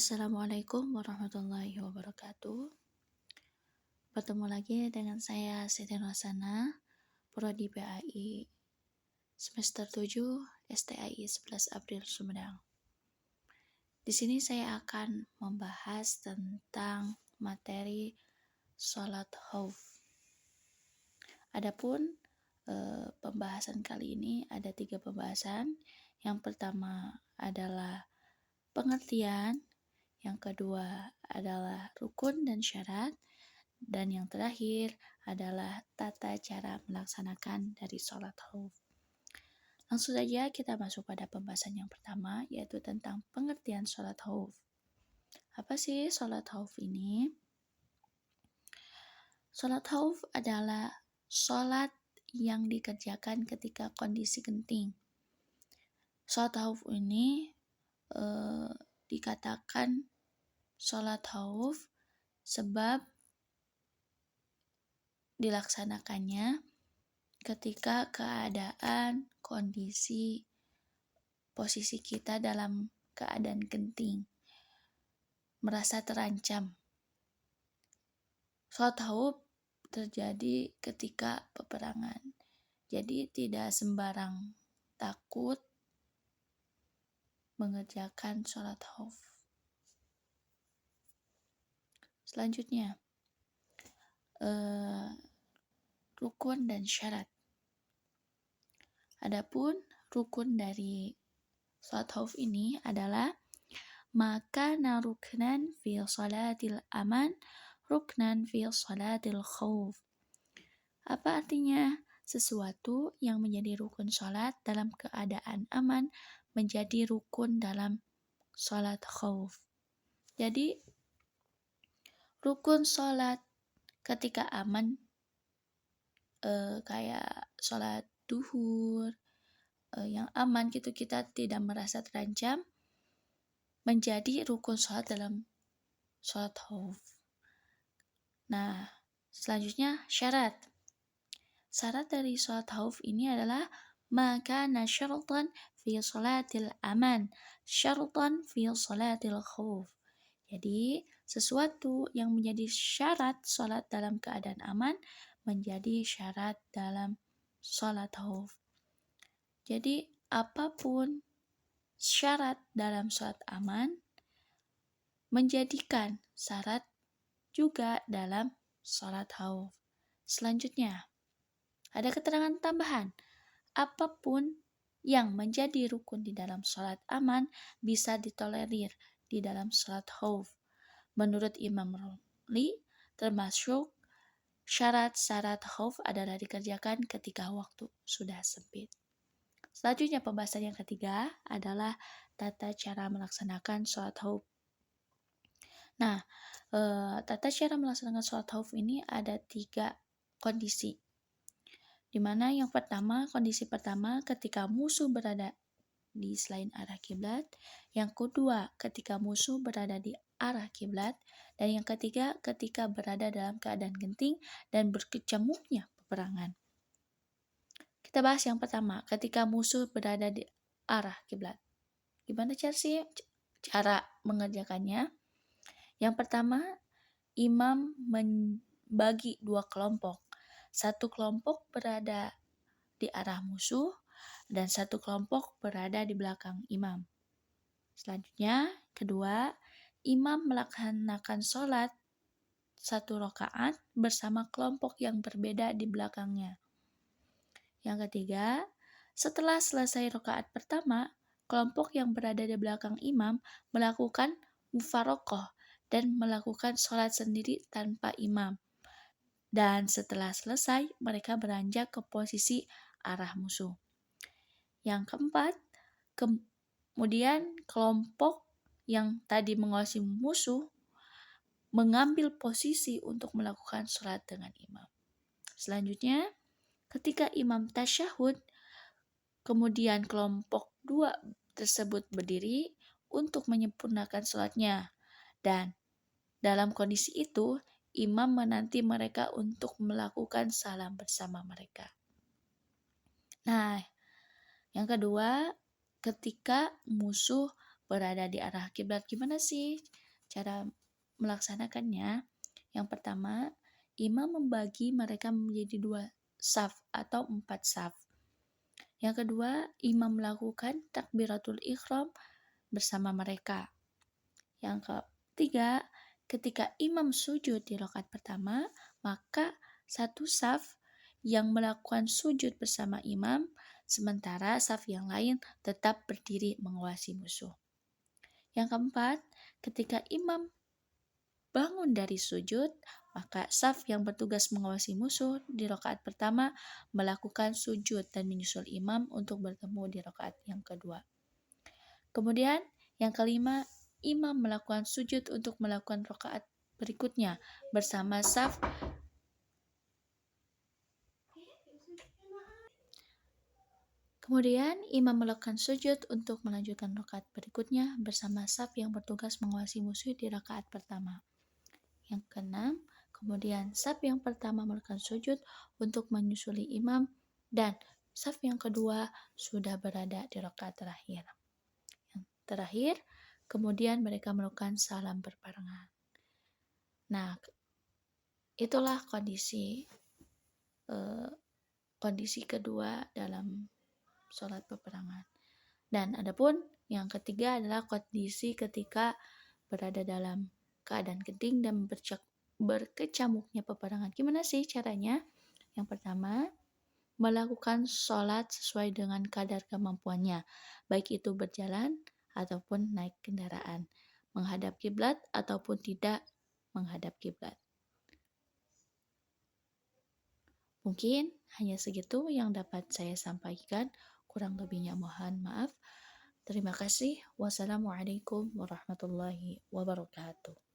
Assalamualaikum warahmatullahi wabarakatuh. Bertemu lagi dengan saya Siti Rosana, Prodi PAI semester 7 STAI 11 April Sumedang. Di sini saya akan membahas tentang materi sholat khauf. Adapun pembahasan kali ini ada 3 pembahasan. Yang pertama adalah pengertian, yang kedua adalah rukun dan syarat, dan yang terakhir adalah tata cara melaksanakan dari sholat khauf. Langsung saja kita masuk pada pembahasan yang pertama, yaitu tentang pengertian sholat khauf. Apa sih sholat khauf ini? Sholat khauf adalah sholat yang dikerjakan ketika kondisi genting. Sholat khauf ini dikatakan sholat khauf sebab dilaksanakannya ketika keadaan, kondisi, posisi kita dalam keadaan genting, merasa terancam. Sholat khauf terjadi ketika peperangan. Jadi tidak sembarang takut mengerjakan sholat khauf. Selanjutnya, rukun dan syarat. Adapun rukun dari sholat khauf ini adalah maka ruknan fi sholatil aman, ruknan fi sholatil khauf. Apa artinya? Sesuatu yang menjadi rukun sholat dalam keadaan aman menjadi rukun dalam sholat khauf. Jadi rukun sholat ketika aman kayak sholat duhur yang aman gitu, kita tidak merasa terancam, menjadi rukun sholat dalam sholat khauf. Nah, selanjutnya syarat. Syarat dari sholat khauf ini adalah maka syaratan fi sholatil aman, syaratan fi sholatil khauf. Jadi, sesuatu yang menjadi syarat sholat dalam keadaan aman menjadi syarat dalam sholat khauf. Jadi, apapun syarat dalam sholat aman menjadikan syarat juga dalam sholat khauf. Selanjutnya, ada keterangan tambahan. Apapun yang menjadi rukun di dalam sholat aman bisa ditolerir di dalam sholat khauf. Menurut Imam Romli, termasuk syarat-syarat khauf adalah dikerjakan ketika waktu sudah sempit. Selanjutnya pembahasan yang ketiga adalah tata cara melaksanakan sholat khauf. Nah, tata cara melaksanakan sholat khauf ini ada 3 kondisi. Di mana yang pertama, kondisi pertama ketika musuh berada di selain arah kiblat, yang kedua ketika musuh berada di arah kiblat, dan yang ketiga ketika berada dalam keadaan genting dan berkecamuknya peperangan. Kita bahas yang pertama, ketika musuh berada di arah kiblat. Gimana cara mengerjakannya? Yang pertama, imam membagi 2 kelompok. Satu kelompok berada di arah musuh dan satu kelompok berada di belakang imam. Selanjutnya, kedua, imam melaksanakan sholat 1 rakaat bersama kelompok yang berbeda di belakangnya. Yang ketiga, setelah selesai rakaat pertama, kelompok yang berada di belakang imam melakukan mufaraqah dan melakukan sholat sendiri tanpa imam. Dan setelah selesai, mereka beranjak ke posisi arah musuh. Yang keempat, kemudian kelompok yang tadi menguasai musuh mengambil posisi untuk melakukan sholat dengan imam. Selanjutnya, ketika imam tasyahud, kemudian kelompok 2 tersebut berdiri untuk menyempurnakan sholatnya. Dan dalam kondisi itu, imam menanti mereka untuk melakukan salam bersama mereka. Nah, yang kedua, ketika musuh berada di arah kiblat. Gimana sih cara melaksanakannya? Yang pertama, imam membagi mereka menjadi 2 saf atau 4 saf. Yang kedua, imam melakukan takbiratul ihram bersama mereka. Yang ketiga, ketika imam sujud di rakaat pertama, maka satu saf yang melakukan sujud bersama imam, sementara saf yang lain tetap berdiri mengawasi musuh. Yang keempat, ketika imam bangun dari sujud, maka saf yang bertugas mengawasi musuh di rakaat pertama melakukan sujud dan menyusul imam untuk bertemu di rakaat yang kedua. Kemudian yang kelima, imam melakukan sujud untuk melakukan rakaat berikutnya bersama saf. Kemudian imam melakukan sujud untuk melanjutkan rakaat berikutnya bersama saf yang bertugas mengawasi musuh di rakaat pertama. Yang keenam, kemudian saf yang pertama melakukan sujud untuk menyusuli imam dan saf yang kedua sudah berada di rakaat terakhir. Yang terakhir, kemudian mereka melakukan salam berbarengan. Nah, itulah kondisi kedua dalam sholat peperangan. Dan adapun yang ketiga adalah kondisi ketika berada dalam keadaan genting dan berkecamuknya peperangan. Gimana sih caranya? Yang pertama, melakukan sholat sesuai dengan kadar kemampuannya, baik itu berjalan ataupun naik kendaraan, menghadap kiblat ataupun tidak menghadap kiblat. Mungkin hanya segitu yang dapat saya sampaikan, kurang lebihnya mohon maaf. Terima kasih. Wassalamualaikum warahmatullahi wabarakatuh.